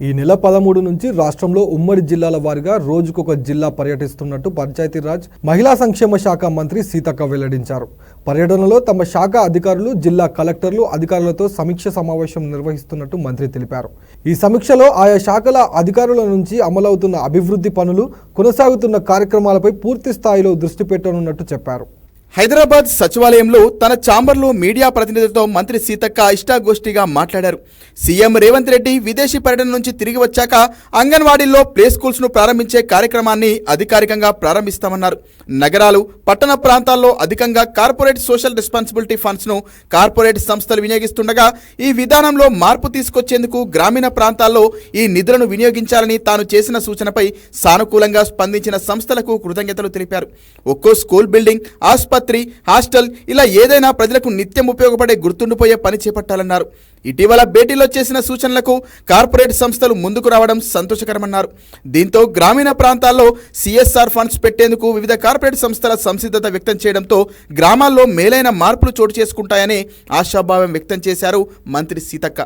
ఈ నెల 13 నుంచి రాష్ట్రంలో ఉమ్మడి జిల్లాల వారీగా రోజుకొక జిల్లా పర్యటిస్తున్నట్టు పంచాయతీరాజ్ మహిళా సంక్షేమ శాఖ మంత్రి సీతక్క వెల్లడించారు. పర్యటనలో తమ శాఖ అధికారులు, జిల్లా కలెక్టర్లు, అధికారులతో సమీక్ష సమావేశం నిర్వహిస్తున్నట్టు మంత్రి తెలిపారు. ఈ సమీక్షలో ఆయా శాఖల అధికారుల నుంచి అమలవుతున్న అభివృద్ధి పనులు, కొనసాగుతున్న కార్యక్రమాలపై పూర్తి స్థాయిలో దృష్టి పెట్టనున్నట్టు చెప్పారు. హైదరాబాద్ సచివాలయంలో తన ఛాంబర్లో మీడియా ప్రతినిధులతో మంత్రి సీతక్క ఇష్టాగోష్ఠిగా మాట్లాడారు. సీఎం రేవంత్ రెడ్డి విదేశీ పర్యటన నుంచి తిరిగి వచ్చాక అంగన్వాడీల్లో ప్లే స్కూల్స్ను ప్రారంభించే కార్యక్రమాన్ని అధికారికంగా ప్రారంభిస్తామన్నారు. నగరాలు, పట్టణ ప్రాంతాల్లో అధికంగా కార్పొరేట్ సోషల్ రెస్పాన్సిబిలిటీ ఫండ్స్ను కార్పొరేట్ సంస్థలు వినియోగిస్తుండగా ఈ విధానంలో మార్పు తీసుకొచ్చేందుకు గ్రామీణ ప్రాంతాల్లో ఈ నిధులను వినియోగించాలని తాను చేసిన సూచనపై సానుకూలంగా స్పందించిన సంస్థలకు కృతజ్ఞతలు తెలిపారు. ఒక్కో స్కూల్ బిల్డింగ్, ఆసుపత్రి, హాస్టల్ ఇలా ఏదైనా ప్రజలకు నిత్యం ఉపయోగపడే గుర్తుండిపోయే పని చేపట్టాలన్నారు. ఇటీవల భేటీలో చేసిన సూచనలకు కార్పొరేట్ సంస్థలు ముందుకు రావడం సంతోషకరమన్నారు. దీంతో గ్రామీణ ప్రాంతాల్లో సిఎస్ఆర్ ఫండ్స్ పెట్టేందుకు వివిధ కార్పొరేట్ సంస్థల సంసిద్ధత వ్యక్తం చేయడంతో గ్రామాల్లో మేలైన మార్పులు చోటు చేసుకుంటాయని ఆశాభావం వ్యక్తం చేశారు మంత్రి సీతక్క.